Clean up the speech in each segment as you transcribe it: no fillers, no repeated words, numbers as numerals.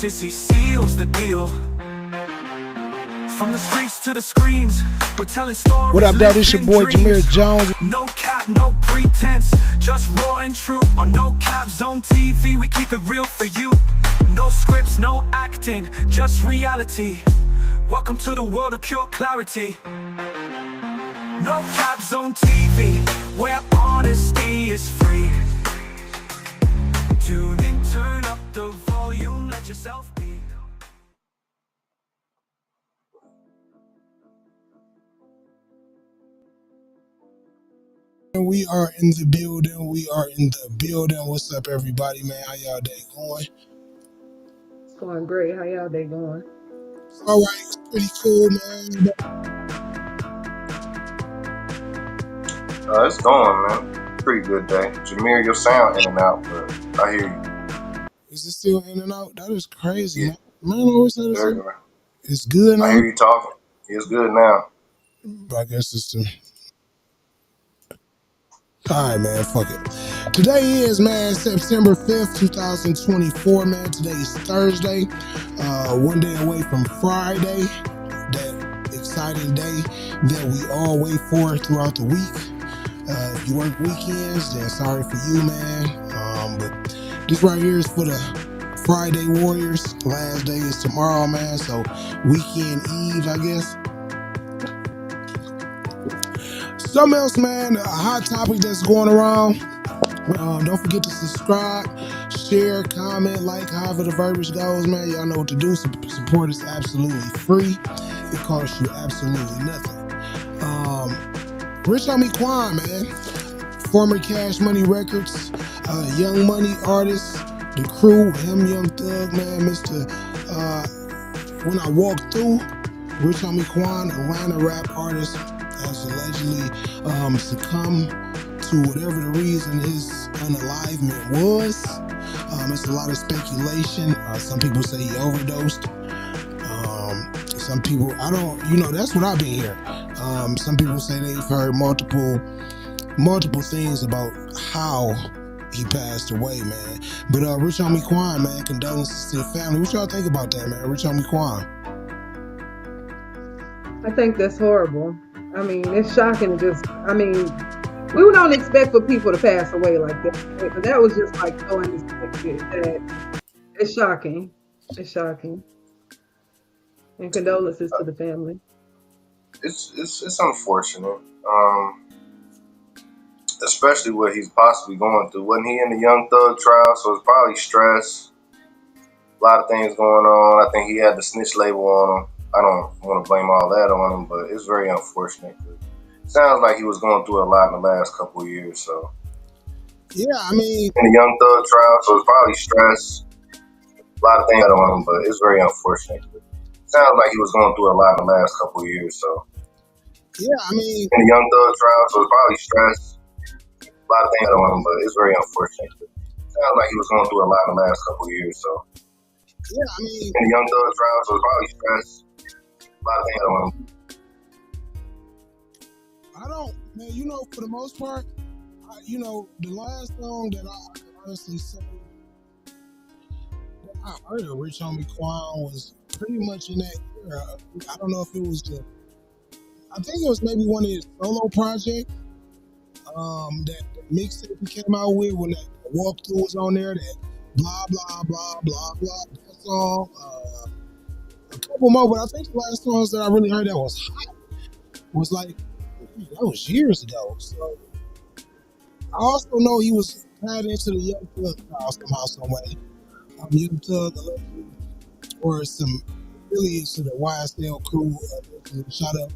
verses, he seals the deal. From the streets to the screens, we're telling stories. What up, though? This your boy Jameer Jones. No cap, no pretense, just raw and true. On No Cap Zone TV, we keep it real for you. No scripts, no acting, just reality. Welcome to the world of pure clarity. No Cap Zone TV, where honesty is free. Tune in, turn up the volume, let yourself be. We are in the building. We are in the building. What's up, everybody, man? How y'all day going? It's going great. How y'all day going? All right, it's pretty cool, man. It's going, man. Pretty good day. Jameer, your sound in and out, but I hear you. Is it still in and out? That is crazy, Yeah. man. Man, I always said it's good now. I hear you talking. It's good now. I guess it's the... Alright, man, fuck it. Today is, man, September 5th, 2024, man. Today is Thursday. One day away from Friday. That exciting day that we all wait for throughout the week. If you work weekends, then sorry for you, man. But this right here is for the Friday Warriors. Last day is tomorrow, man. So weekend eve, I guess. Something else, man, a hot topic that's going around. Don't forget to subscribe, share, comment, like, however the verbiage goes, man. Y'all know what to do. Support is absolutely free. It costs you absolutely nothing. Rich Homie Quan, man. Former Cash Money Records, Young Money artist, the crew, him, Young Thug, man, Mr. When I Walk Through, Rich Homie Quan, Atlanta rap artist, has allegedly succumbed to whatever the reason his unalivement was. It's a lot of speculation. Some people say he overdosed. Some people, that's what I've been hearing. Some people say they've heard multiple things about how he passed away, man. But Rich Homie Quan, man, condolences to the family. What y'all think about that, man? Rich Homie Quan. I think that's horrible. I mean, it's shocking. We don't expect for people to pass away like that. But that was just like so unexpected. It's shocking. It's shocking. And condolences to the family. It's unfortunate. Especially what he's possibly going through. Wasn't he in the Young Thug trial? So it's probably stress. A lot of things going on. I think he had the snitch label on him. I don't want to blame all that on him, but it's very unfortunate. It sounds like he was going through a lot in the last couple of years. So yeah, I mean, in the Young Thug trial, so it's probably stress. A lot of things on him, but it's very unfortunate. It sounds like he was going through a lot in the last couple of years. So yeah, I mean, in the Young Thug trial, so it's probably stress. A lot of things on him, but it's very unfortunate. It sounds like he was going through a lot in the last couple of years. So yeah, I mean, in the Young Thug trial, so it's probably stress. A lot of things on him. I don't, man, for the most part, the last song that I can honestly say that I heard of Rich Homie Quan was pretty much in that era. I don't know if it was I think it was maybe one of his solo projects, that mixtape he came out with when that walkthrough was on there, that blah, blah, blah, blah, blah, that song. A couple more, but I think the last songs that I really heard that was hot was like, that was years ago. So I also know he was tied into the Young Thug trial somehow, some way. Young Thug allegedly, or some affiliates to the YSL crew shot up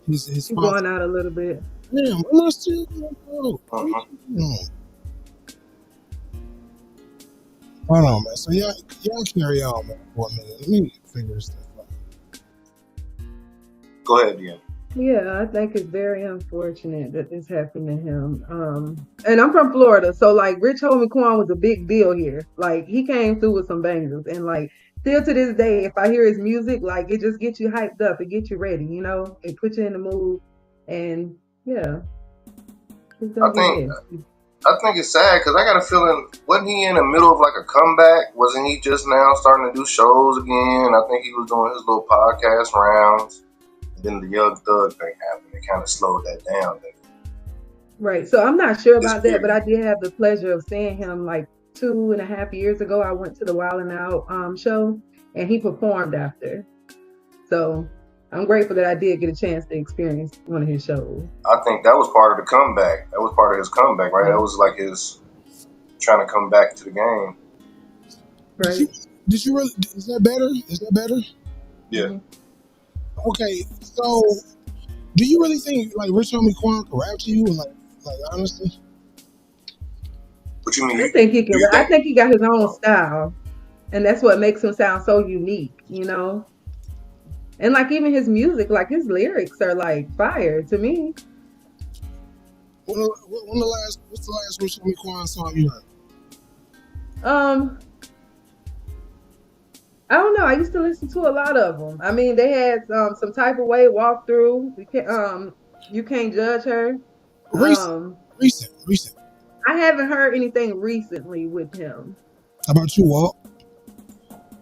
his He's going out a little bit. Damn, I'm not still going to Hold on, man. So y'all carry on, man, for a minute. Let me figure this stuff out. Go ahead, Ian. Yeah, I think it's very unfortunate that this happened to him. And I'm from Florida, so like Rich Homie Quan was a big deal here. Like he came through with some bangers, and like still to this day, if I hear his music, like it just gets you hyped up, it gets you ready, it puts you in the mood, and yeah. I think I think it's sad because I got a feeling, wasn't he in the middle of like a comeback? Wasn't he just now starting to do shows again? I think he was doing his little podcast rounds. And then the Young Thug thing happened. It kind of slowed that down. Right. So I'm not sure This about that, but period. I did have the pleasure of seeing him like 2.5 years ago. I went to the Wild 'N Out show, and he performed after. So I'm grateful that I did get a chance to experience one of his shows. I think that was part of the comeback. That was part of his comeback, right? That was like his trying to come back to the game. Right. Did you really? Is that better? Is that better? Yeah. Mhm. Okay, so do you really think like Rich Homie Quan can rap to you? Like honestly, What you mean? I think he Do can. you I think? think he got his own style, and that's what makes him sound so unique. You know. And like even his music, like his lyrics are like fire to me. what's the last Rich Homie Quan song you heard? Um, I don't know. I used to listen to a lot of them. I mean, they had some type of way walk through. You can't judge her. Recent, Um, recent. I haven't heard anything recently with him. How about you, Walt?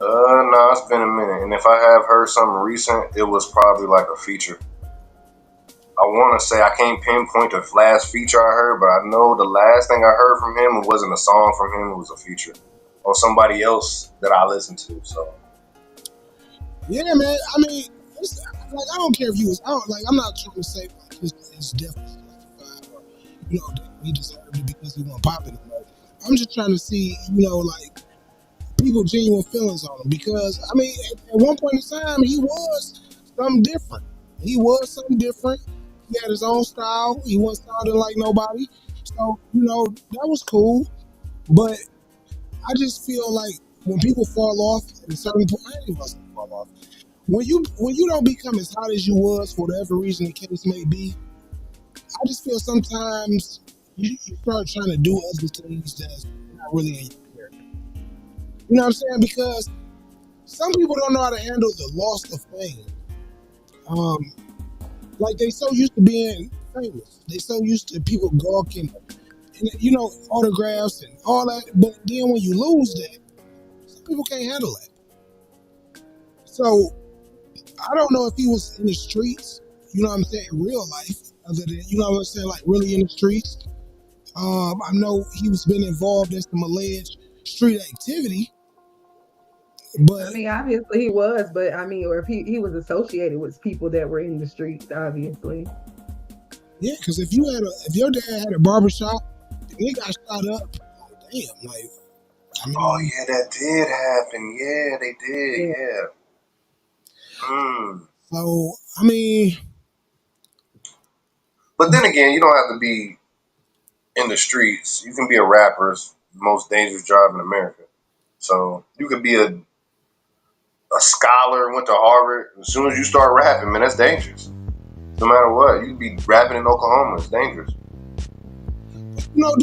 No, it's been a minute. And if I have heard something recent, it was probably like a feature. I want to say I can't pinpoint the last feature I heard, but I know the last thing I heard from him wasn't a song from him; it was a feature on somebody else that I listened to. So Yeah, man. I mean, it's, like I don't care if you was out. Like I'm not trying to say like his death was justified or that he deserved it because he wasn't popping. I'm just trying to see like people genuine feelings on him because I mean at one point in time he was something different. He was something different. He had his own style. He wasn't sounding like nobody. So that was cool. But I just feel like when people fall off at a certain point, I ain't gonna say fall off. When you don't become as hot as you was for whatever reason the case may be, I just feel sometimes you start trying to do other things that's not really in your character. You know what I'm saying? Because some people don't know how to handle the loss of fame. Like they so used to being famous. They so used to people gawking and autographs and all that. But then when you lose that, some people can't handle that. So I don't know if he was in the streets, you know what I'm saying, in real life, other than, you know what I'm saying, like really in the streets. I know he was been involved in some alleged street activity, but I mean, obviously he was, but I mean, or if he was associated with people that were in the streets, obviously. yeah, because if your dad had a barbershop and he got shot up, like, damn, like I oh mean, yeah, that did happen. Yeah, they did. Yeah. Yeah. so I mean, But then again, you don't have to be in the streets. You can be a rapper. It's the most dangerous job in America. So you could be a scholar, went to Harvard. As soon as you start rapping, man, that's dangerous. No matter what, you could be rapping in Oklahoma. It's dangerous. do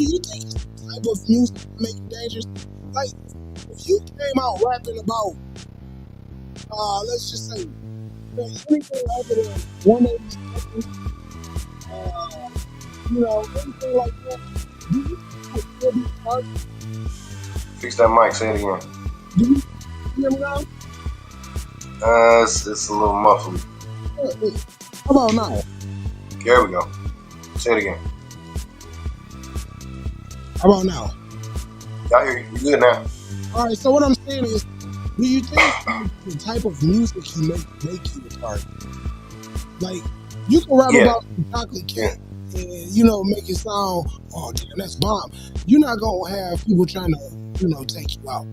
you think it's the type of music that make it dangerous? Like, if you came out rapping about, let's just say, anything other than 180 seconds, anything like that, do you think it would still be hard? Fix that mic. Say it again. Do you hear me now? It's a little muffled. Yeah. How about now? There we go. Say it again. How about now? I hear you. You good now? All right, so what I'm saying is, do you think the type of music you make you a target? Like, you can rap Yeah. about chocolate cake and, make it sound, oh, damn, that's bomb. You're not going to have people trying to, take you out.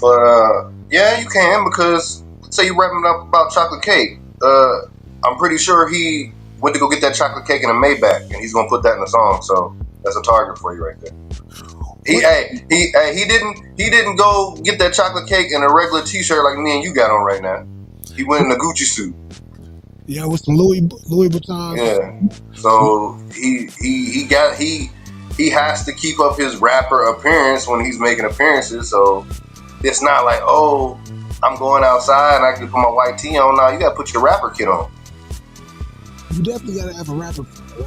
But yeah, you can because let's say you're rapping up about chocolate cake. I'm pretty sure he went to go get that chocolate cake in a Maybach, and he's gonna put that in the song. So that's a target for you right there. He didn't go get that chocolate cake in a regular T-shirt like me and you got on right now. He went in a Gucci suit. Yeah, with some Louis Vuitton. Yeah. So he has to keep up his rapper appearance when he's making appearances. So it's not like, oh, I'm going outside and I can put my white tee on. Now you gotta put your rapper kit on. You definitely gotta have a rapper. You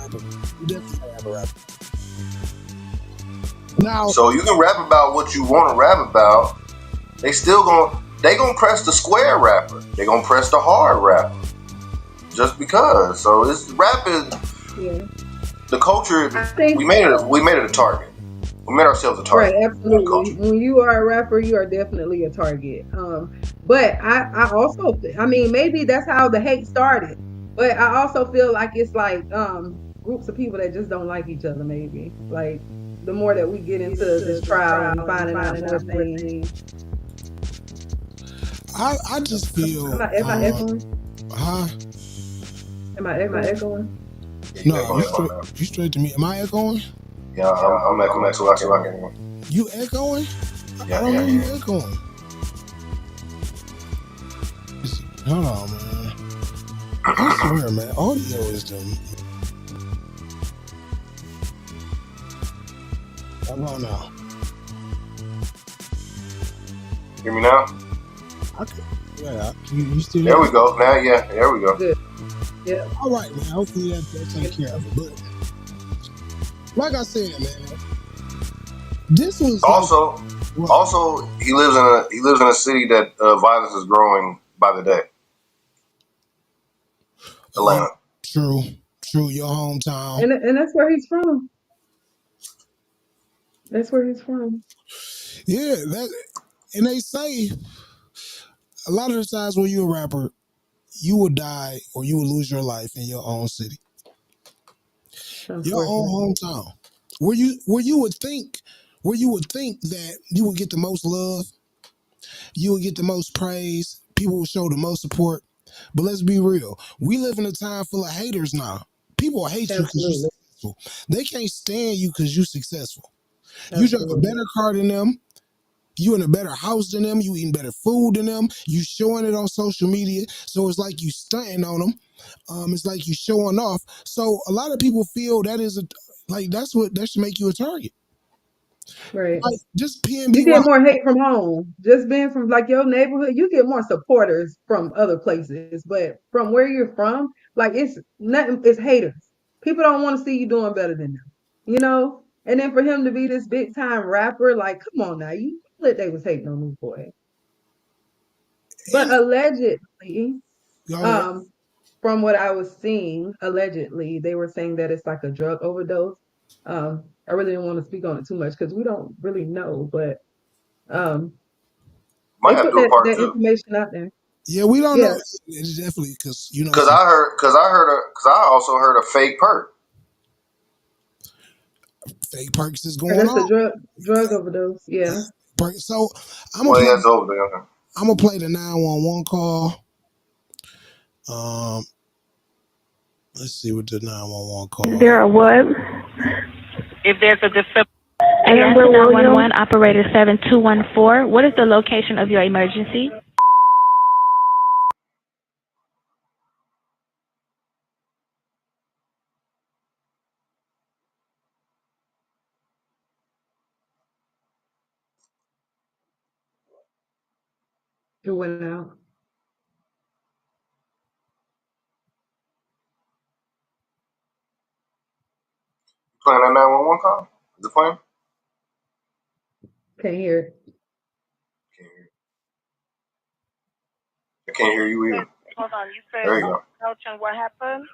definitely gotta have a rapper. Now, So you can rap about what you want to rap about. They gonna press the square rapper. They gonna press the hard rapper. Just because. So it's rap is the culture. We made it a target. We made ourselves a target. Right, absolutely. When you are a rapper, you are definitely a target. But I also, I mean, maybe that's how the hate started. But I also feel like it's like groups of people that just don't like each other. Maybe like the more that we get into this trial and finding out more things. I just feel. Am I echoing? Huh? Am I echoing? No, you straight to me. Am I echoing? Yeah, I'm echoing so I can. You echoing? Yeah, I don't hear you echoing. Hold on, man. I swear, man, audio is the. Come on now. Hear me now? Yeah, you still. There we go. Now, yeah, there we go. Good. Yeah. All right, man. Hopefully that takes care of it. But like I said, man, this was also he lives in a city that violence is growing by the day. Atlanta. True, your hometown. And that's where he's from. That's where he's from. Yeah, and they say a lot of the times when you're a rapper, you will die or you will lose your life in your own city, your own hometown, where you would think that you would get the most love, you would get the most praise, people will show the most support. But let's be real, we live in a time full of haters now. People hate you because you're successful. They can't stand you because you're successful. You drive a better car than them. You in a better house than them. You eating better food than them. You showing it on social media. So it's like you stunting on them. It's like you showing off. So a lot of people feel that is that should make you a target. Right. Like just PNB. You get more hate from home. Just being from like your neighborhood, you get more supporters from other places. But from where you're from, like it's nothing, it's haters. People don't want to see you doing better than them. You know? And then for him to be this big time rapper, like, come on now, you let they was hating on this boy. But allegedly, from what I was seeing, allegedly, they were saying that it's like a drug overdose. I really didn't want to speak on it too much because we don't really know, but Might they have put to do a part that two. information out there. Yeah, we don't know. It's definitely because Because I also heard a fake perk. Fake perks is going That's on. a drug overdose. Yeah. So I'm gonna I'm play the 911 call. Let's see what the 911 call. Is there a what? If there's a defibrillator. Amber 911 operator 7214. What is the location of your emergency? It went out. Playing that 911 call? Is it playing? Can't hear it. I can't hear you either. Hold on. You said, there you go. Coach, and what happened?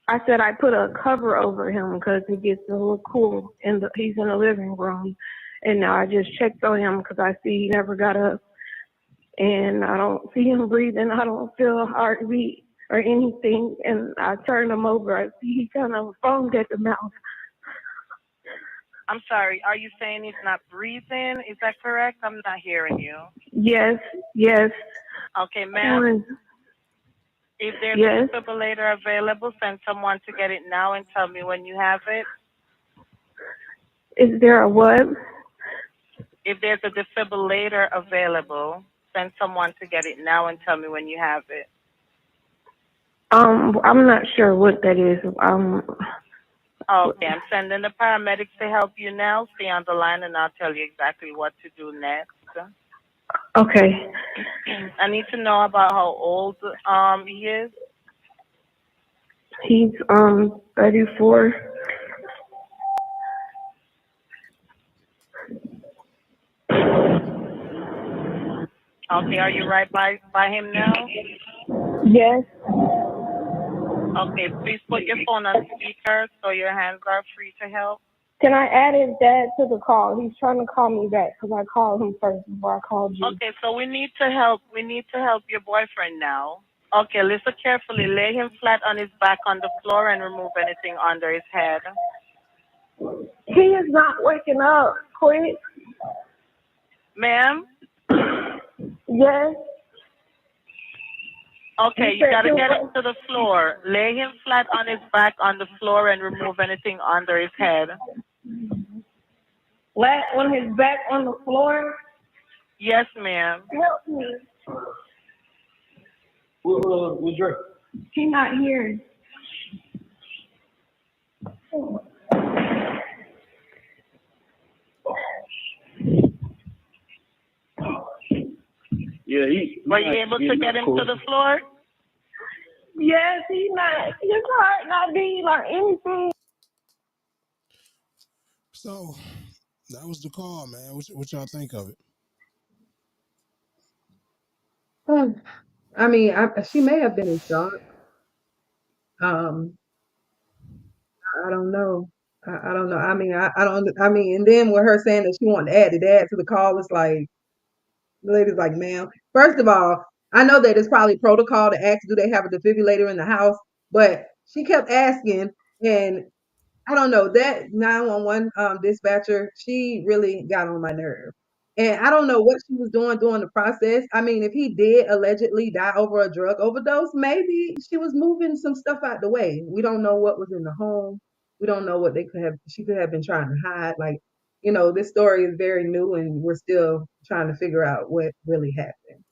I said I put a cover over him because it gets a little cool. He's in the living room. And now I just checked on him because I see he never got up. And I don't see him breathing. I don't feel a heartbeat or anything. And I turned him over. I see he kind of foamed at the mouth. I'm sorry. Are you saying he's not breathing? Is that correct? I'm not hearing you. Yes. Okay, ma'am. If there's a defibrillator available, send someone to get it now and tell me when you have it. Is there a what? If there's a defibrillator available, send someone to get it now and tell me when you have it. I'm not sure what that is. Okay, I'm sending the paramedics to help you now. Stay on the line and I'll tell you exactly what to do next. Okay. I need to know about how old he is. He's 34. Okay, are you right by him now? Yes. Okay, please put your phone on speaker so your hands are free to help. Can I add his dad to the call? He's trying to call me back because I called him first before I called you. Okay, so we need to help. We need to help your boyfriend now. Okay, listen carefully. Lay him flat on his back on the floor and remove anything under his head. He is not waking up. Quick. Ma'am? Yes. Okay, you gotta get him to the floor. Lay him flat on his back on the floor and remove anything under his head. Flat on his back on the floor? Yes, ma'am. Help me. What's Drake? He's not here. Yeah, Were you able to get him to the floor? Yes, he's not. His heart not beating or anything. So that was the call, man. What y'all think of it? I mean, she may have been in shock. Um, I don't know. I don't know. I mean, I don't. I mean, and then with her saying that she wanted to add the dad to the call, it's like the lady's like, "Ma'am, first of all, I know that it's probably protocol to ask, do they have a defibrillator in the house?" But she kept asking, and I don't know, that 911 dispatcher, she really got on my nerve. And I don't know what she was doing during the process. I mean, if he did allegedly die over a drug overdose, maybe she was moving some stuff out the way. We don't know what was in the home. We don't know what she could have been trying to hide. Like, this story is very new and we're still trying to figure out what really happened.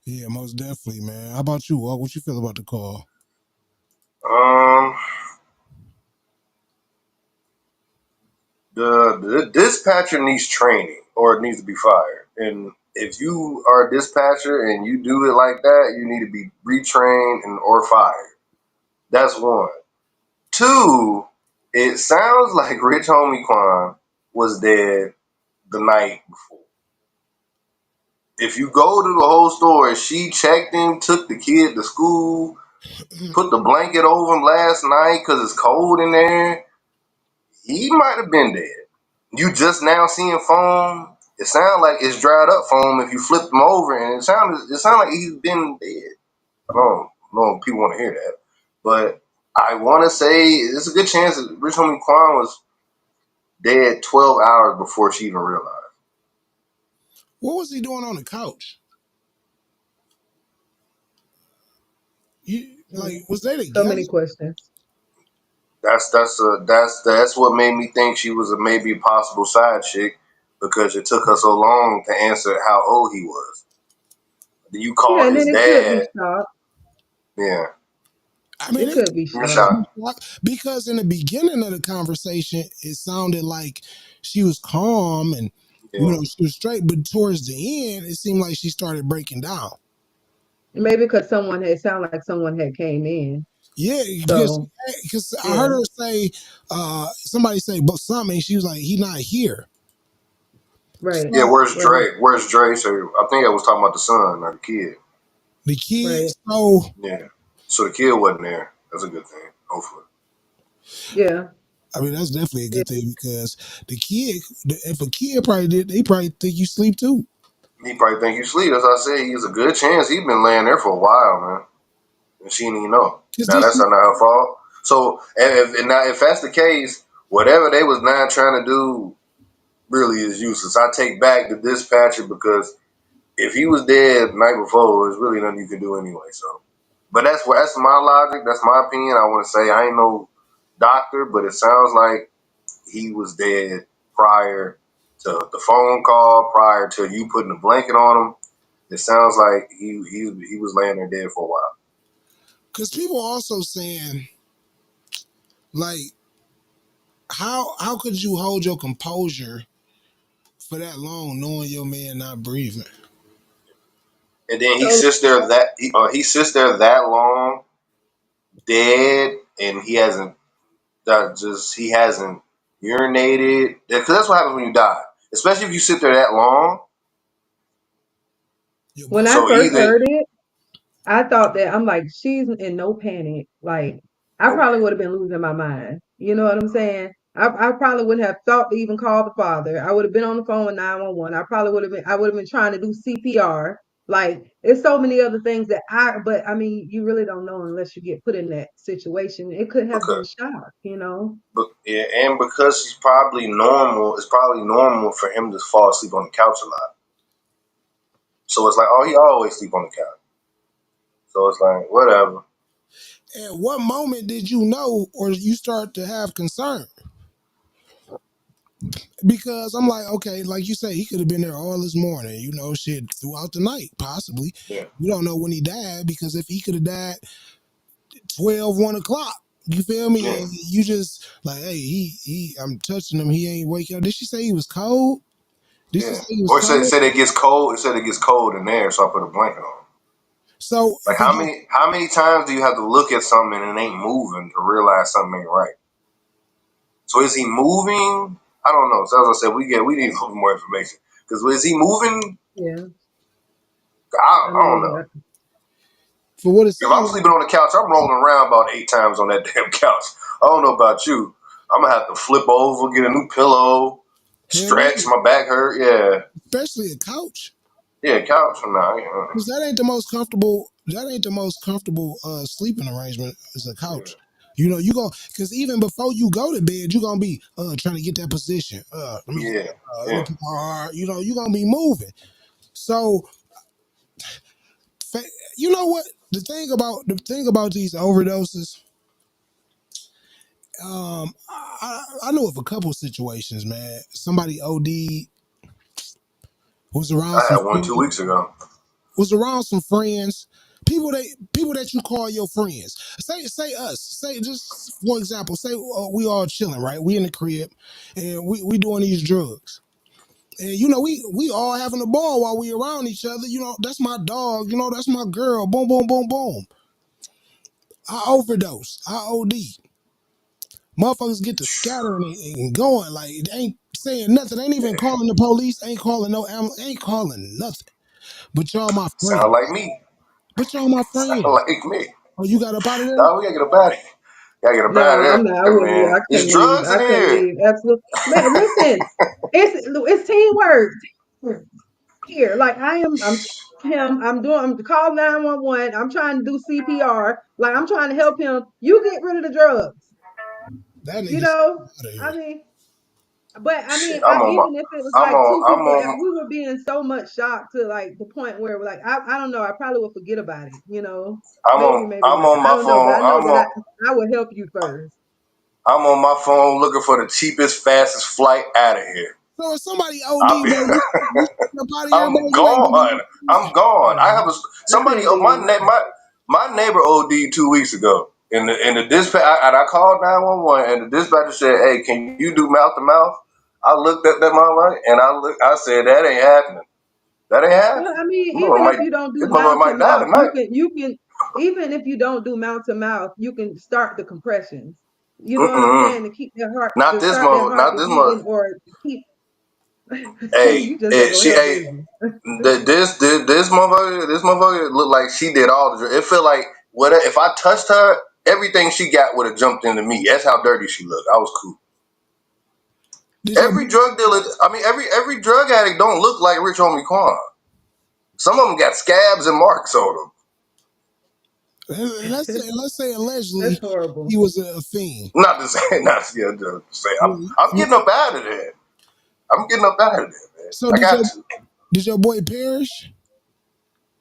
Yeah, most definitely, man. How about you, Walt? What you feel about the call? The dispatcher needs training or it needs to be fired. And if you are a dispatcher and you do it like that, you need to be retrained and or fired. That's one. Two, it sounds like Rich Homie Quan was dead the night before. If you go to the whole story, she checked him, took the kid to school, put the blanket over him last night because it's cold in there. He might have been dead. You just now seeing foam. It sounds like it's dried up foam if you flip him over, and it sounds like he's been dead. I don't know if people want to hear that, but I want to say it's a good chance that Rich Homie Quan was dead 12 hours before she even realized. What was he doing on the couch? Was they So together? many questions. That's what made me think she was maybe a possible side chick because it took her so long to answer how old he was. You Yeah, call and his then it could be dad. shock. Yeah. I mean, It could be You're shock. shocked. because in the beginning of the conversation, it sounded like she was calm and Yeah. she was straight, but towards the end, it seemed like she started breaking down. Maybe because it sounded like someone had came in. Yeah, So because I heard yeah, her say, somebody say, but something. She was like, "He not here." right, Yeah, So where's right, Dre? Where's Dre? So I think I was talking about the son or the kid. the kid. right. So Yeah. So the kid wasn't there. That's a good thing, hopefully. Yeah, I mean, that's definitely a yeah. good thing because the kid, if a kid probably did, they probably think you sleep too. He probably think you sleep. As I said, he's a good chance he's been laying there for a while, man. And she didn't even know. Because Now that's not her fault. So if that's the case, whatever they was not trying to do really is useless. I take back the dispatcher because if he was dead the night before, there's really nothing you can do anyway. So, but that's my logic. That's my opinion. I want to say I ain't no doctor, but it sounds like he was dead prior to the phone call, prior to you putting a blanket on him. It sounds like he was laying there dead for a while. Because people also saying like, how could you hold your composure for that long, knowing your man not breathing? And then he So sits there he sits there that long, dead, and he hasn't urinated. Because that's what happens when you die, especially if you sit there that long. Your When boy. I So first either heard it, I thought that I'm like, she's in no panic. Like, I probably okay, would have been losing my mind. You know what I'm saying? I probably wouldn't have thought to even call the father. I would have been on the phone with 911. I would have been trying to do CPR. Like, it's so many other things but I mean, you really don't know unless you get put in that situation. It could have been because shock, you know? but yeah, and because he's probably normal, it's probably normal for him to fall asleep on the couch a lot. So it's like, oh, he always sleep on the couch. So it's like, whatever. At what moment did you know or you start to have concern? Because I'm like, okay, like you say, he could have been there all this morning, you know, shit, throughout the night, possibly. Yeah, We don't know when he died because if he could have died 12, 1 o'clock, you feel me? yeah, And you just like, hey, I'm touching him, he ain't waking up. Did she say he was cold? Did she yeah. say he was Or it said, cold? said it gets cold. It said it gets cold in there, so I put a blanket on. So Like for you, how many times do you have to look at something and it ain't moving to realize something ain't right? So is he moving? I don't know. So as I said, we need a little more information. Because is he moving? Yeah. I I don't know. mean, for what it If I'm sounds sleeping like, on the couch, I'm rolling around about 8 times on that damn couch. I don't know about you. I'm gonna have to flip over, get a new pillow, hell yeah, stretch. My back hurt. Yeah, especially a couch. yeah, couch. Nah, yeah, Because that ain't the most comfortable. That ain't the most comfortable sleeping arrangement. Is a yeah, couch. You know, you go because even before you go to bed, you gonna be trying to get that position. yeah, Let me yeah. put my arm. You know, you gonna be moving. So, you know what? The thing about these overdoses. I know of a couple situations, man. Somebody OD was around I some had one 2 weeks ago. was around some friends, people that you call your friends. Say us. Say just for example, say we all chilling, right? We in the crib, and we doing these drugs. And you know, we all having a ball while we around each other. You know, that's my dog. You know, that's my girl. Boom, boom, boom, boom. I overdose. I OD. Motherfuckers get to scattering and going like they ain't saying nothing. Ain't even calling the police. Ain't calling no ambulance. Ain't calling nothing. But y'all my Sound like friends. me. But y'all my Sound friends. like me. Oh, you got up out of there? No, we gotta get up out of here. Gotta get up no, out I'm of not. I there, wouldn't leave. man. I There's couldn't leave. drugs I in couldn't here. leave. Absolutely. Man, listen, it's teamwork here. Like I'm him. I'm calling 911. I'm trying to do CPR. Like I'm trying to help him. You get rid of the drugs. That You nigga said, know. out of I here. mean, but I Shit, mean, even if it was like two I'm people, on, we were being so much shocked to like the point where like I don't know. I probably would forget about it. You know. Maybe I'm not. on I my don't know. But phone. I know that I would help you first. I'm on my phone looking for the cheapest, fastest flight out of here. So if somebody OD, I'll be. bro, you up out of here, bro. I'm You ain't giving gone. I'm me gone. I Yeah. have I somebody. can't leave. My neighbor OD 2 weeks ago. In the dispatch, and I called 911, and the dispatcher said, "Hey, can you do mouth to mouth?" I looked at that motherfucker, and I said, "That ain't happening. That ain't Well, happening. I mean, even if you don't This do motherfucker mouth to might die mouth, tonight." you can even if you don't do mouth to mouth, you can start the compressions. You know what I'm Mm-mm. saying? To keep their heart, Not to this start their mother. heart Not from this mother. beating, or to keep. Hey, You just ain't gonna she. help Hey, business. this motherfucker looked like she did all the. It felt like what if I touched her, everything she got would have jumped into me. That's how dirty she looked. I was cool. Did your Every drug dealer, I mean, every drug addict don't look like Rich Homie Quan. Some of them got scabs and marks on them. let's say That's allegedly he horrible. was a fiend. Not to say, not to say. I'm getting up out of there. I'm getting up out of there, man. So I got to. did your boy perish?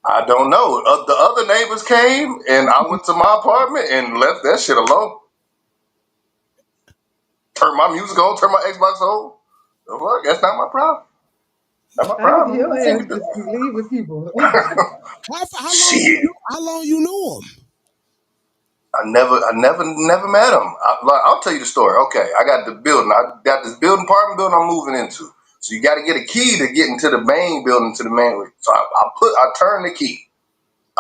I don't know. The other neighbors came, and I went to my apartment and left that shit alone. Turn my music on, turn my Xbox on. The fuck? That's not my problem. Not my problem. Your What you think ass we just doing? be leaving people. Shit. How long you knew him? Never met him. I'll tell you the story. Okay, I got the building. I got this apartment building I'm moving into. So you got to get a key to get into the main building, to the main. So I turn the key.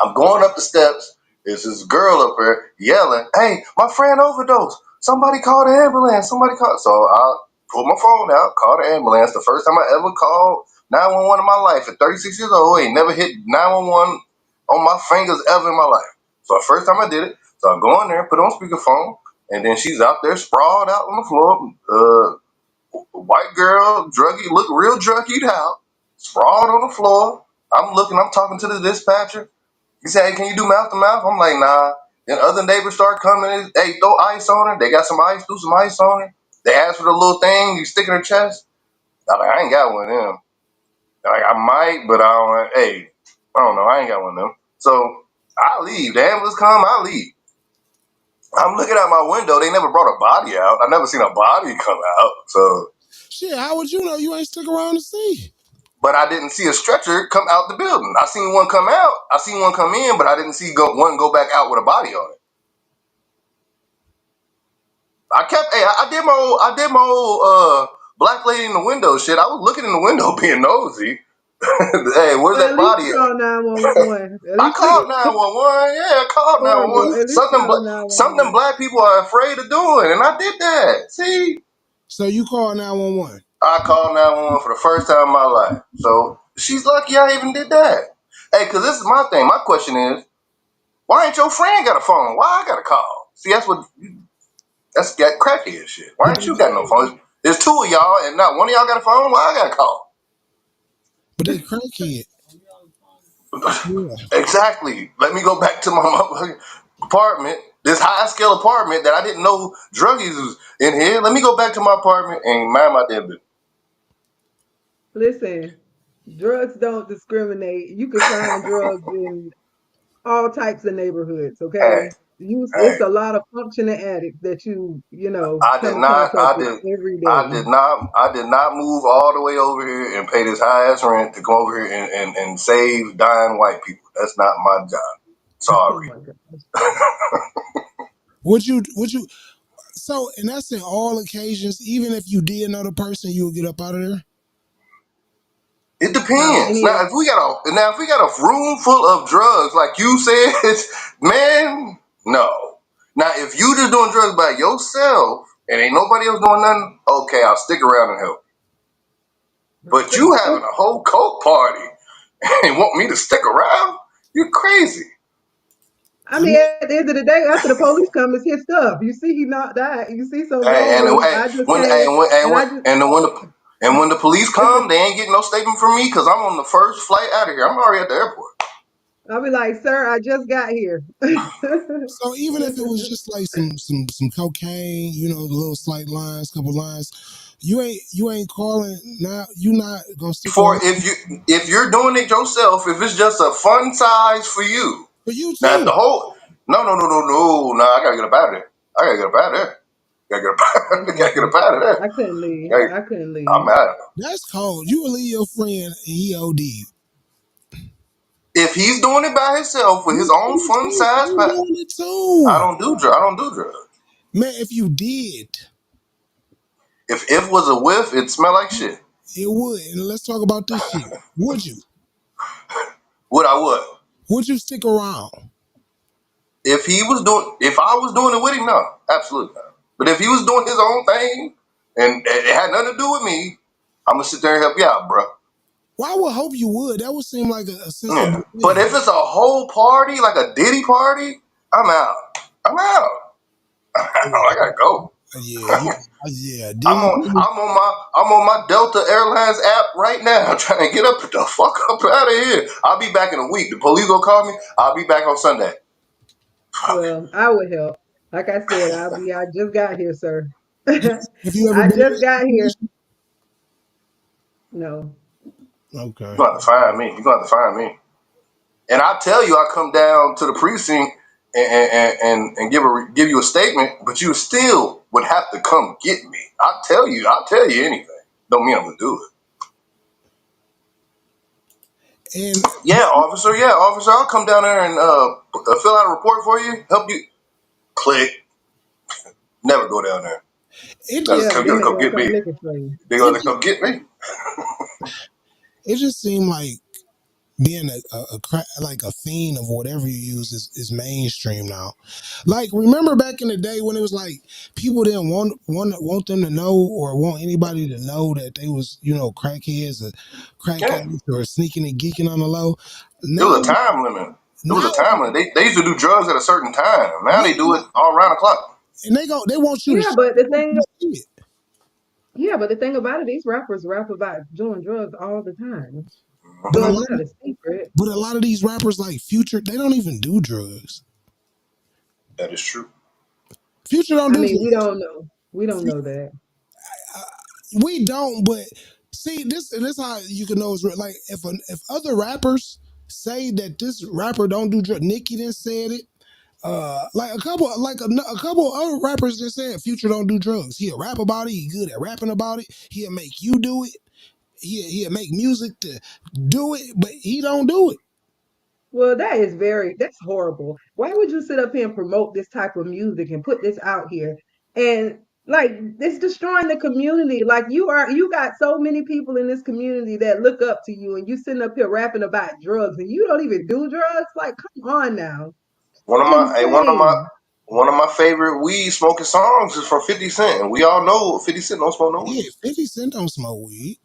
I'm going up the steps. There's this girl up there yelling, "Hey, my friend overdosed. Somebody call the ambulance. Somebody call." So I pull my phone out, call the ambulance. The first time I ever called 911 in my life at 36 years old. Ain't never hit 911 on my fingers ever in my life. So the first time I did it, so I go in there, put on speakerphone, and then she's out there sprawled out on the floor. White girl, druggy, look real druggied out, sprawled on the floor. I'm looking, I'm talking to the dispatcher. He said, "Hey, can you do mouth to mouth?" I'm like, "Nah." Then other neighbors start coming. Hey, throw ice on her. They got some ice, threw some ice on her. They asked for the little thing you stick in her chest. I'm like, I ain't got one of them. Like, I might, but I don't. Hey, I don't know. I ain't got one of them. So I leave. The ambulance come. I leave. I'm looking out my window. They never brought a body out. I never seen a body come out. So shit, how would you know? You ain't stick around to see. but I didn't see a stretcher come out the building. I seen one come out. I seen one come in, but I didn't see one go back out with a body on it. I did my old black lady in the window shit. I was looking in the window being nosy. Hey, where's Well, that at least body at? call 911. At I least called 911. Yeah, I called horrible. 911. At least call Something them 911. black people are afraid of doing, and I did that. See, So you call 911. I called 911 for the first time in my life. So she's lucky I even did that. Hey, because this is my thing. My question is, why ain't your friend got a phone? Why I got to call? See, that's got cracky as shit. Why But ain't they you got no phone? There's two of y'all, and not one of y'all got a phone. Why I got to call? crackhead. Yeah. Exactly. Let me go back to my motherfucking apartment, this high scale apartment that I didn't know druggies was in here. Let me go back to my apartment and mind my damn business. Listen, drugs don't discriminate. You can find drugs in all types of neighborhoods, Hey, okay? It's hey. a lot of functioning addicts that you I did come not. contact with every day. I did not move all the way over here and pay this high ass rent to come over here and save dying white people. That's not my job. Oh Sorry. my God. Would you so and that's in all occasions, even if you did know the person, you would get up out of there? It Not depends. many Now of if we got a room full of drugs, like you said, man, no. Now if you just doing drugs by yourself and ain't nobody else doing nothing, okay, I'll stick around and help. But you having a whole coke party and want me to stick around? You're crazy. I I mean, mean, at the end of the day, after the police come, it's his stuff. You see, he not died. You see, so Hey, no. and When hey, I just when came, and when and and when I just and when the police it's a, come, they ain't getting no statement from me because I'm on the first flight out of here. I'm already at the airport. I'll be like, sir, I just got here. so even if it was just like some cocaine, little slight lines, couple lines, you ain't calling now. You not gonna stick For around if you're doing it yourself, if it's just a fun size for you. for you Now if too. the whole no, I gotta get up out of there. I gotta get up out of there. Gotta get up, gotta get up out of there. I couldn't leave. Hey, I couldn't I'm leave. out. That's cold. You will leave your friend and he OD. If he's doing it by himself with You his own doing it fun too. size I'm pack, doing it too. I don't do drugs. Man, if you did, If was a whiff, it smell like shit. it would. And let's talk about this shit. Would you? What I would. Would you stick around? If I was doing it with him, no, absolutely not. But if he was doing his own thing and it had nothing to do with me, I'm gonna sit there and help you out, bro. Well, I would hope you would. That would seem like a Yeah. sensible But thing. if it's a whole party, like a Diddy party, I'm out. I'm out. I gotta go. Yeah, I'm Diddy. on I'm on my Delta Airlines app right now trying to get up the fuck up out of here. I'll be back in a week. The police gonna call me. I'll be back on Sunday. Well, I would help. Like I said, I just got here, sir. Have you ever I been in just that got here. situation? No. Okay. You're gonna have to find me. You're gonna have to find me. And I tell you, I come down to the precinct and give you a statement, but you still would have to come get me. I'll tell you anything. Don't mean I'm gonna do it. And Yeah, officer, I'll come down there and fill out a report for you, help you. Click. Never go down there. it Now, Yeah, just but come, then gonna they come gonna get come me. looking for you. They're it gonna just, come get me. it just seemed like being like a fiend of whatever you use is mainstream now. Like remember back in the day when it was like people didn't want them to know or want anybody to know that they was crackheads or crack Yeah, addicts or sneaking and geeking on the low. it was Now a time limit. It was now a time limit. They used to do drugs at a certain time. Now they do yeah, it all around the clock. and they want you to Yeah, but the thing see it. yeah, but the thing about it, these rappers rap about doing drugs all the time. But So a it's lot not a secret. but a lot of these rappers like Future, they don't even do drugs. That is true. Future don't I do mean, we drugs. don't know. We don't know that. We don't, but see this how you can know it's real. Like if other rappers say that this rapper don't do drugs, Nicki done said it. Like a couple other rappers just said Future don't do drugs. He'll rap about it. He good at rapping about it. He'll make you do it. He'll make music to do it, but he don't do it. Well, that's horrible. Why would you sit up here and promote this type of music and put this out here? And like it's destroying the community. Like you got so many people in this community that look up to you and you sitting up here rapping about drugs and you don't even do drugs? Like, come on now. One of It's my hey, insane. one of my favorite weed smoking songs is from 50 Cent, and we all know 50 Cent don't smoke no Yeah, weed. 50 Cent don't smoke weed.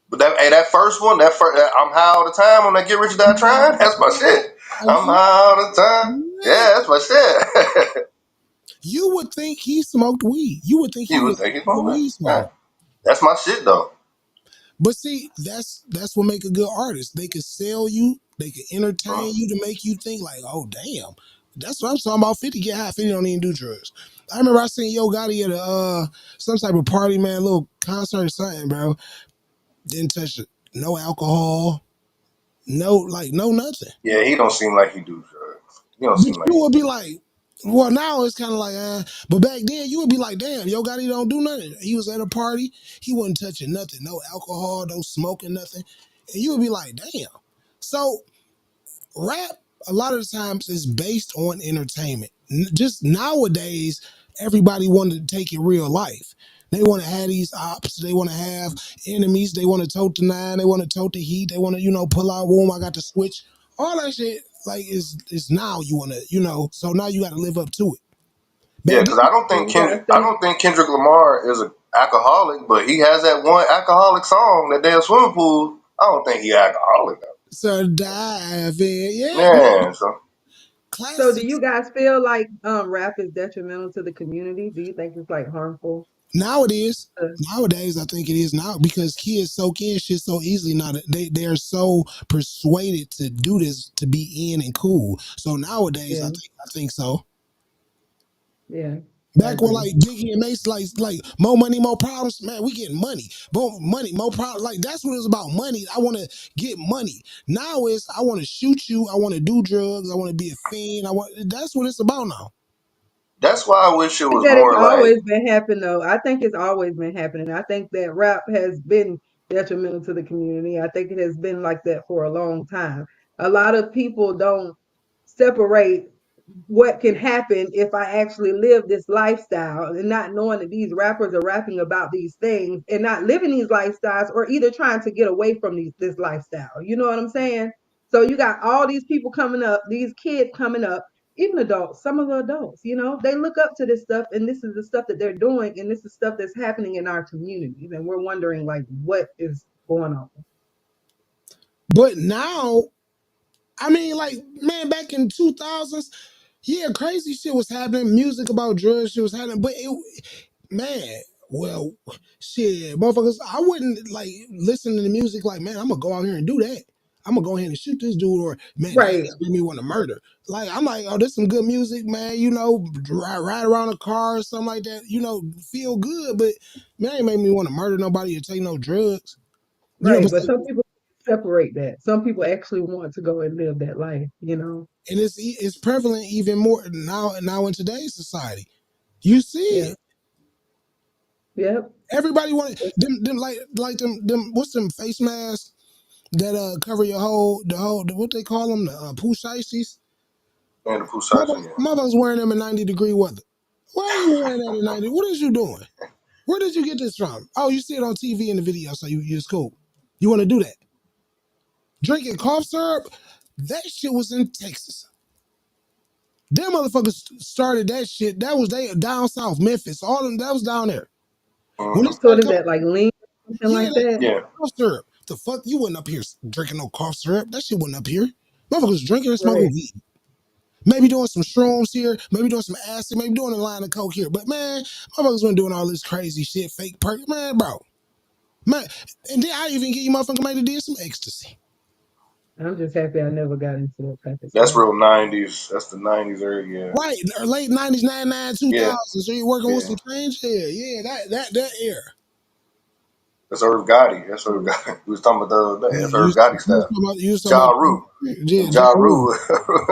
But that first one, that I'm high all the time on that Get Rich or Die Trying, that's my shit. Oh, I'm yeah. high all the time. Yeah. Yeah, that's my shit. You would think he smoked weed. You would think he You was would think it's a on weed that. smoker. That's my shit though. But see, that's what make a good artist. They could sell you, they could Uh, entertain you to make you think like, oh damn. That's what I'm talking about. 50 get high, 50 don't even do drugs. I remember I seen Yo Gotti at a some type of party, man, little concert or something, bro. Didn't touch it. No alcohol, no nothing. yeah, he don't seem like he do drugs. He don't But seem like you he would do. be like, well, now it's kind of like, but back then you would be like, damn, Yo Gotti don't do nothing. He was at a party, he wasn't touching nothing, no alcohol, no smoking, nothing. And you would be like, damn. So rap, a lot of the times, is based on entertainment. Just nowadays, everybody wanted to take it real life. They want to have these ops. They want to have enemies. They want to tote the nine. They want to tote the heat. They want to, pull out boom. I got the switch. All that shit, like, is now you want to, So now you got to live up to it. Yeah, Back because then, You gotta I stay don't think Kendrick Lamar is an alcoholic, but he has that one alcoholic song, that damn swimming pool. I don't think he alcoholic though. so dive in, yeah, Yeah, so So do classics. you guys feel like rap is detrimental to the community? Do you think it's like harmful? Now it is. Uh, Nowadays, I think it is now because kids soak in shit so easily now that they're so persuaded to do this to be in and cool. So nowadays, yeah, I think so. yeah, I Back when agree. like Biggie and Mace like more money, more problems, man, we getting money. More money, more problems. Like that's what it's about. Money. I want to get money. Now it's I want to shoot you. I want to do drugs. I want to be a fiend. That's what it's about now. that's why I wish it Think was that it's more like always been happening though. I think it's always been happening. I think that rap has been detrimental to the community. I think it has been like that for a long time. A lot of people don't separate what can happen if I actually live this lifestyle and not knowing that these rappers are rapping about these things and not living these lifestyles or either trying to get away from this lifestyle. You know what I'm saying? So you got all these people coming up, these kids coming up, even adults, some of the adults, they look up to this stuff and this is the stuff that they're doing and this is stuff that's happening in our communities and we're wondering like what is going on. But now, I mean, like man, back in 2000s. Yeah, crazy shit was happening. Music about drugs shit was happening, but man, well, shit, motherfuckers, I wouldn't like listen to the music like, man, I'm gonna go out here and do that. I'm gonna go ahead and shoot this dude, or man, that Right. made me want to murder. Like, I'm like, oh, this some good music, man. Ride around a car or something like that. Feel good, but man, it ain't make me want to murder nobody or take no drugs. Right. But But some people separate that. Some people actually want to go and live that life. and it's prevalent even more now in today's society. You see Yeah. it. Yep. Everybody wanted them like them what's them face masks that cover your what they call them, the poo shiesties. man the Pusha, yeah. Mother's wearing them in 90-degree weather. Why are you wearing that in 90? What is you doing? Where did you get this from? Oh, you see it on TV in the video, so you it's cool. You want to do that? drinking cough syrup. That shit was in Texas. Them motherfuckers started that shit. That was they down south, Memphis. All of them, that was down there. When it Mm-hmm. So what started is coming, that, like lean or something yeah, like that? Yeah. cough syrup. The fuck you wasn't up here drinking no cough syrup. That shit wasn't up here. Motherfuckers drinking and smoking Right. weed. Maybe doing some shrooms here, maybe doing some acid, maybe doing a line of coke here. But man, motherfuckers been doing all this crazy shit, fake perk, man, bro. Man, and then I even get you motherfucker maybe did some ecstasy. I'm just happy I never got into that type of That's stuff. real 90s. That's the 90s era, yeah. Right, late 90s, 99, Yeah. 2000. So you're working with Yeah. some change? Yeah, that era. That's Irv Gotti. That's Irv Gotti. We was talking about the other day. Yeah, That's Irv Gotti you was stuff. talking about, Ja Rule. yeah, Ja Ja Rule. Rule.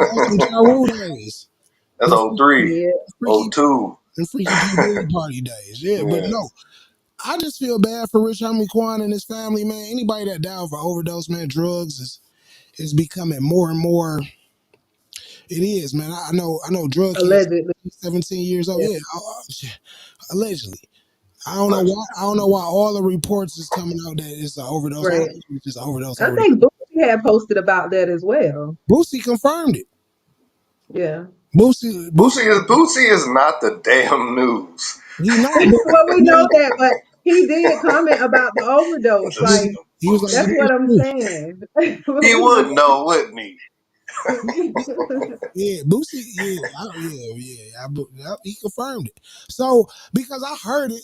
That's some Ja Rule days. That's Them 03, Yeah. freaky, 02. them freaky P. Diddy party days. Yeah, but Yeah. no, I just feel bad for Rich Homie Quan and his family, man. Anybody that died for overdose, man, drugs is becoming more and more. It is, man. I know drug kids, Allegedly. 17 years old. Yeah. Yeah, allegedly. I don't know why. I don't know why all the reports is coming out that it's an overdose. I Right. don't think it's just an overdose. I think Boosie had posted about that as well. Boosie confirmed it. Yeah. Boosie, Boosie is not the damn news. he not. But Well, we know man, that, but he did comment about the overdose. Just Like, he was like, that's it what is I'm true. saying. he would know, wouldn't he? Yeah, Boosie. Yeah, he confirmed it. So because I heard it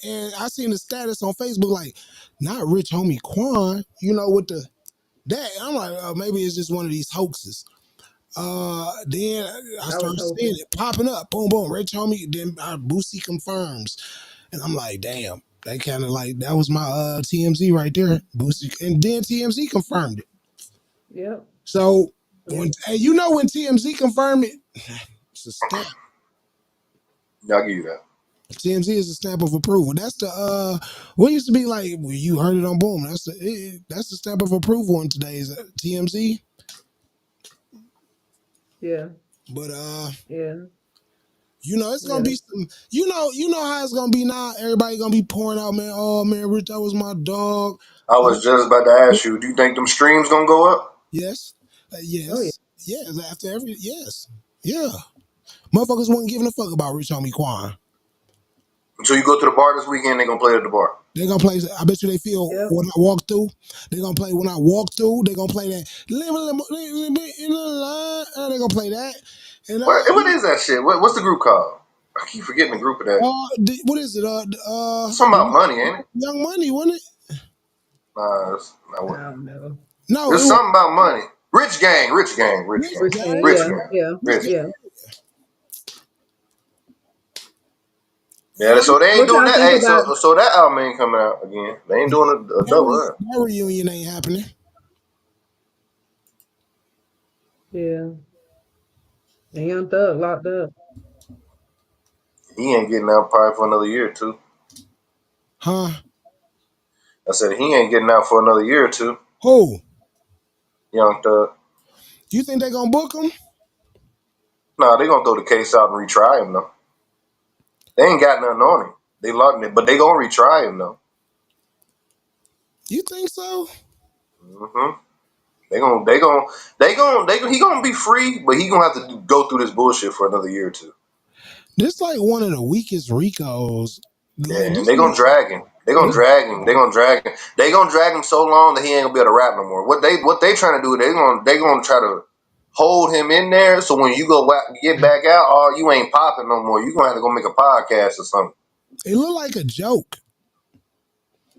and I seen the status on Facebook, like not Rich Homie Quan, with the that. I'm like, maybe it's just one of these hoaxes. Then I I was started seeing hoping. it popping up, boom, boom, Rich Homie. Then Boosie confirms, and I'm like, damn, that kind of like that was my TMZ right there, Boosie, and then TMZ confirmed it. Yep. So Yep. when TMZ confirmed it, it's a stamp. I'll give you that. TMZ is a stamp of approval. That's the what used to be like well, you heard it on Boom. That's the stamp of approval in today's TMZ. Yeah. But Yeah. it's gonna Yeah. be some. How it's gonna be now. Everybody gonna be pouring out, man. Oh man, Rich, that was my dog. I was just about to ask you, do you think them streams gonna go up? Yes, Oh yeah. yes. After every yes, yeah. Motherfuckers wasn't giving a fuck about Rich Homie Quan. So you go to the bar this weekend, they gonna play at the bar. They're gonna play. I bet you they feel Yep. when I walk through. They're gonna play when I walk through. They're gonna play that. In the line. They're gonna play that. And What is that shit? What's the group called? I keep forgetting the group of that. what is it? Something about money, ain't it? Young Money, wasn't it? Nah, it's not I what. don't know. No, There's it was something about money. Rich gang, Rich Rich Gang. gang. rich Yeah. gang, Yeah. rich. Yeah. Yeah, so they ain't What doing y'all that. think Hey, about? so that album ain't coming out again. They ain't doing a double. Huh? That reunion ain't happening. Yeah. The Young Thug locked up. He ain't getting out probably for another year or two. Huh? I said he ain't getting out for another year or two. Who? Young Thug. You think they gonna book him? Nah, they gonna throw the case out and retry him though. They ain't got nothing on him. They locked it, but they gonna retry him though. You think so? Mm-hmm. He gonna be free, but he gonna have to go through this bullshit for another year or two. This like one of the weakest Ricos. Yeah, Like and this. they gonna drag him. They gonna drag him. They gonna drag him. They gonna drag him so long that he ain't gonna be able to rap no more. What they trying to do? They gonna try to hold him in there. So when you go get back out, oh, you ain't popping no more. You gonna have to go make a podcast or something. It looked like a joke.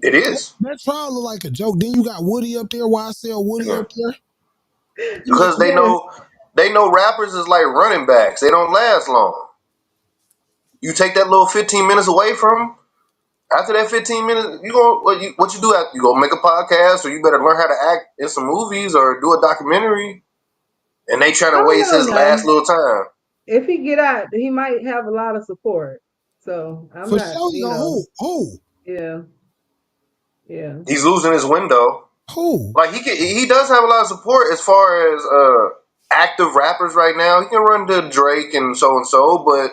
It is That trial looked like a joke. Then you got Woody up there. YSL Woody up there. because they know rappers is like running backs. They don't last long. You take that little 15 minutes away from them. After that 15 minutes, what you do after you go make a podcast, or you better learn how to act in some movies or do a documentary. And they trying to I waste don't his know. last little time. If he get out, he might have a lot of support. So I'm For not, sure, he gonna who? Yeah. Yeah. He's losing his window. Who? Like he does have a lot of support as far as active rappers right now. He can run to Drake and so, but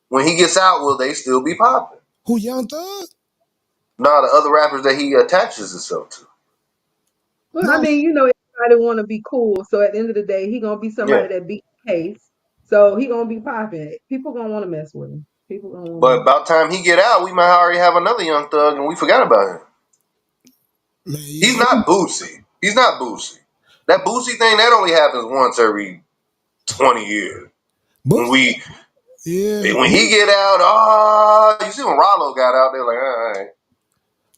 when he gets out, will they still be popping? Who? Young Thug? Nah, the other rappers that he attaches himself to. Well, No, I mean, everybody want to be cool. So at the end of the day, he gonna be Yeah. somebody that beat the case. So he gonna be popping. People gonna want to mess with him. People gonna want But to. about time he get out, we might already have another Young Thug, and we forgot about him. Man, He's yeah. not Boosie. He's not Boosie. That Boosie thing that only happens once every 20 years. When Boosie, we yeah. when he get out, you see when Rollo got out, they're like, all right.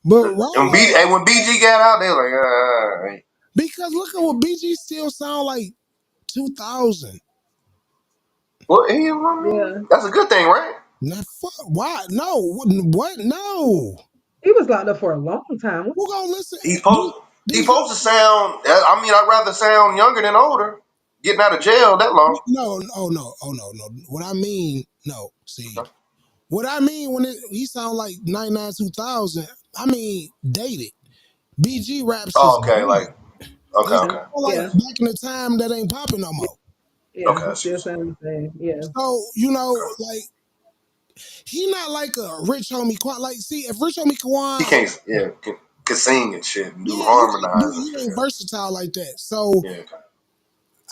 But And when BG got out, they're like, all right. because look at what BG still sound like 2000. Well, I mean, Yeah, that's a good thing, right? Not fuck. Why? No. What? No. he was locked up for a long time. Who gonna listen? He's supposed he's These supposed to sound. I mean, I'd rather sound younger than older. Getting out of jail that long. no. Oh no. Oh no. No. What I mean. No. See. What I mean when he sound like 99 2000. I mean dated. BG raps is Oh, okay, dated. like okay, Yeah, okay, Like yeah, back in the time that ain't popping no more. yeah. okay. He I see still what you're saying. sounds the same. Yeah, So like he not like a Rich Homie Quan. Like, see, if Rich Homie He Quan, can't, yeah, can sing and shit and do yeah, harmonize and he shit. ain't versatile like that. So Yeah,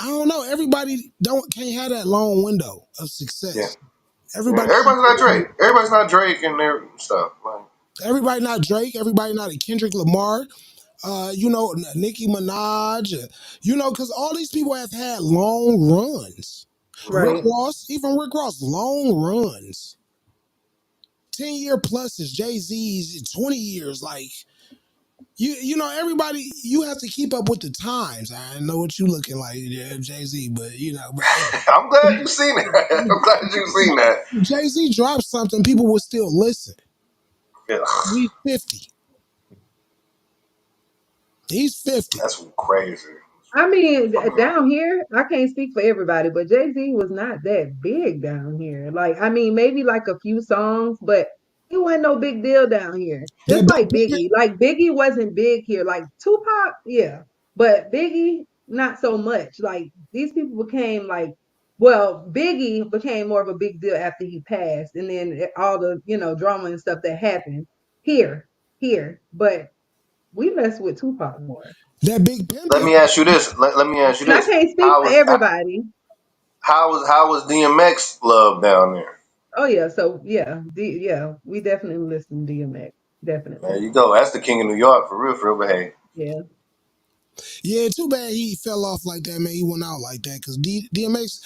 I don't know. Everybody can't have that long window of yeah, success. yeah. Everybody, Everybody's not Drake. Everybody's not Drake and their stuff. Like, everybody not Drake. Everybody not a Kendrick Lamar. Nicki Minaj. Because all these people have had long runs. Rick right. Ross, even Rick Ross, long runs. 10-year pluses, Jay-Z's 20 years. Like everybody, you have to keep up with the times. I know what you looking like, yeah, Jay-Z, but I'm glad you've seen that. I'm glad you've seen that. Jay-Z dropped something, people will still listen. Yeah, He's 50. He's 50. that's crazy. I mean, down here, I can't speak for everybody, but Jay-Z was not that big down here. Like, I mean, maybe like a few songs, but he wasn't no big deal down here. That Just big like Biggie. Like Biggie wasn't big here. Like Tupac, yeah. But Biggie, not so much. Like these people became like, well, Biggie became more of a big deal after he passed, and then all the, drama and stuff that happened here. But we mess with Tupac more. that big Let pimpin'. me ask you this. Let me ask you And I this. can't speak How for was everybody. how was DMX love down there? Oh yeah, so yeah, we definitely listen to DMX. There Definitely. you go. That's the king of New York for real. But hey, Yeah. Yeah, too bad he fell off like that, man. He went out like that because DMX.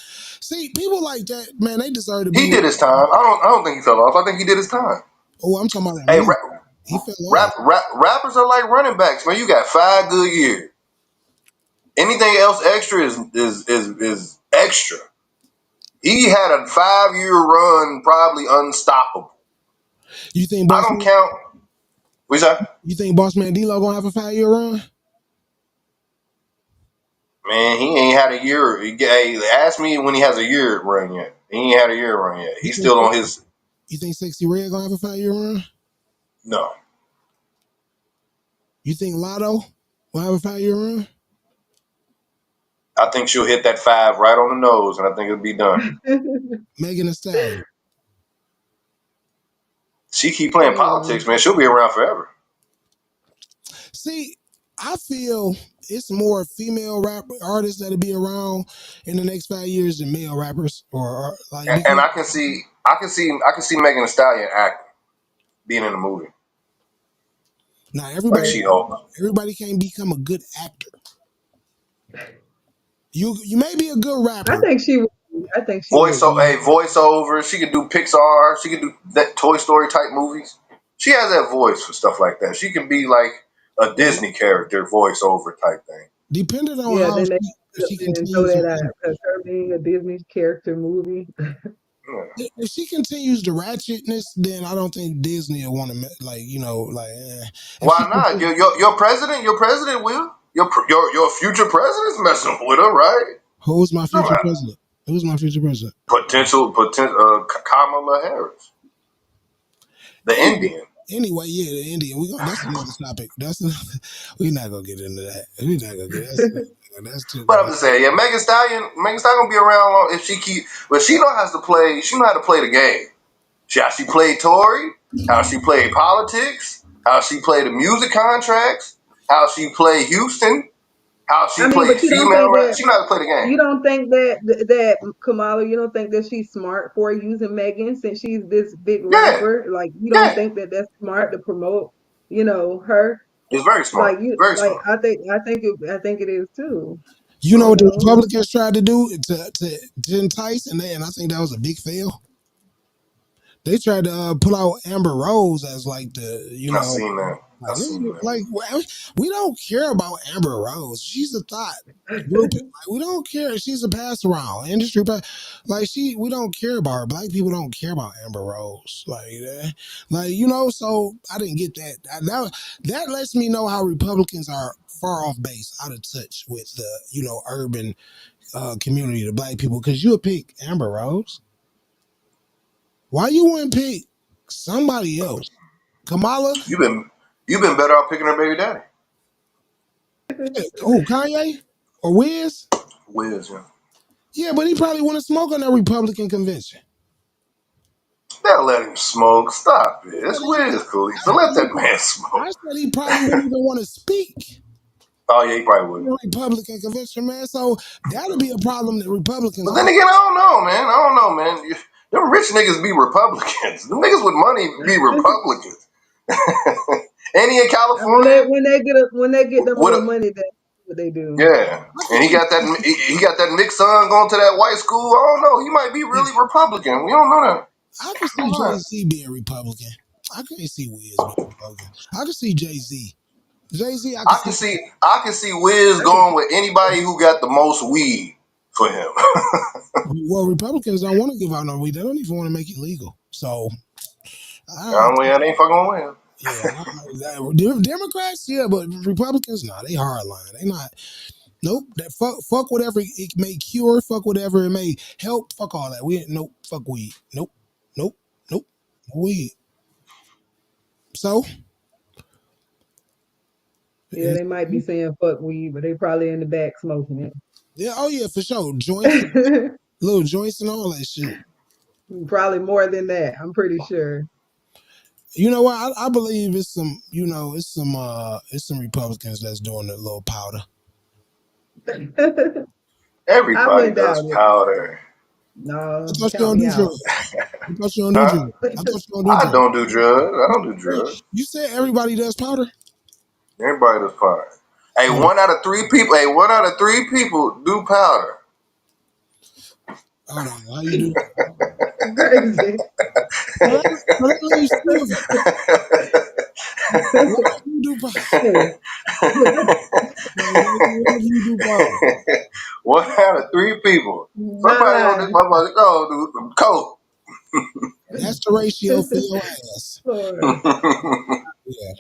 See, people like that, man, they deserve to he be. did his time. I don't think he fell off. I think he did his time. Oh, I'm talking about that Hey, music. He fell off. rappers are like running backs, man. You got 5 good years. Anything else extra is extra. He had a 5 year run, probably unstoppable. You think I Boss don't Man? count. What's that? You think Boss Man D-Lo gonna have a 5-year run? Man, he ain't had a year. Hey, ask me when he has a year run yet. He ain't had a year run yet. You He's think still on his. you think Sexy Red gonna have a 5-year run? No. You think Lotto will have a 5-year run? I think she'll hit that 5 right on the nose, and I think it'll be done. Megan Thee Stallion. She keep playing Yeah. politics, man. She'll be around forever. See, I feel it's more female rap artists that'll be around in the next 5 years than male rappers, or like And because I can see Megan Thee Stallion acting, being in a movie now like Right. She Hulk. everybody can't become a good actor. You may be a good I rapper. think she would. I think she would be. Voiceover. She could do Pixar. She could do that Toy Story type movies. She has that voice for stuff like that. She can be like a Yeah. Disney character voiceover type thing. Depending on Yeah, how then they she and throw continues to that out because her being a Disney character movie. Yeah. if she continues the ratchetness, then I don't think Disney will want to if she Why not? continues, Your president will. Your future president's messing with her, right? who's my No, future president? Who's my future president? potential Kamala Harris, the Anyway, Indian. anyway, yeah, the Indian. That's another topic. We're not gonna get into that. We're not gonna get that's too But I'm good. just saying, yeah, Megan Stallion gonna be around long if she keep. But she know how to play. She know how to play the game. How she played Tory, how she played politics, how she played the music contracts, how she played Houston. How she I mean, played but you don't female think rap? that She know how to play the game. you don't think that Kamala, you don't think that she's smart for using Megan since she's this big Yeah, rapper? Like, you don't yeah. think that that's smart to promote, her? It's very smart. Like you, Very like smart. I think it is too. You know You what the know, Republicans tried to do to entice, and I think that was a big fail. They tried to pull out Amber Rose as like the, I seen that. I like, seen that. like we don't care about Amber Rose. She's a thought. Like, we don't care. She's a pass around industry, like we don't care about her. Black people don't care about Amber Rose, like that. Like so I didn't get that. That lets me know how Republicans are far off base, out of touch with the urban community, the black people. Because you would pick Amber Rose. Why you wouldn't pick somebody else? Kamala? You've been better off picking her baby daddy. Oh, Kanye or Wiz? Wiz, yeah. Yeah, but he probably want to smoke on that Republican convention. They'll let him smoke. Stop it. It's Wiz Khalifa. So let that man I smoke. said he probably wouldn't even want to speak Oh yeah, he probably at would. the Republican convention, man. So that'll be a problem that Republicans But then all. again, I don't know, man. I don't know, man. Them rich niggas be Republicans. Them niggas with money be Republicans. And he in and when California. they get them What? more money, that's what they do. Yeah, and he got that. He got that mixed son going to that white school. I don't know. He might be really Republican. We don't know that. I can see Jay-Z being Republican. I can't see Wiz being Republican. I can see Jay-Z. Jay-Z, I can see. I can see Wiz going with anybody who got the most weed for him. Well, Republicans don't want to give out no weed. They don't even want to make it legal. So, It ain't fucking with him. yeah, Democrats, yeah, but Republicans, nah, they hardline. They not. Nope. That fuck whatever it may cure. Fuck whatever it may help. Fuck all that. Nope. Fuck weed. Nope. Nope. Nope. No weed. So. Yeah, they might be saying fuck weed, but they probably in the back smoking Yeah. Oh yeah, for sure. Joints, it. little joints, and all that shit. Probably more than that. I'm pretty sure. You know what? I believe it's some. It's some Republicans that's doing a little powder. I Everybody wouldn't does doubt it. powder. No, I thought you count don't me do out. drugs. I thought you don't do Huh? drugs. I thought you don't do I drugs. don't do drugs. I don't do drugs. You said everybody does powder. Everybody does powder. Hey, Oh. 1 out of 3 people. Hey, 1 out of 3 people do powder. Hold on. How you do? Crazy. Let me see. What you do powder? What you do powder? 1 out of 3 people. Not Somebody on this lying. motherfucker go do some coke. That's the ratio for your ass. Lord. Yeah.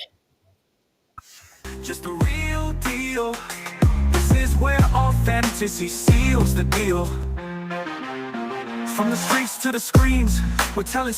Just the real deal. This is where authenticity seals the deal. From the streets to the screens, we're telling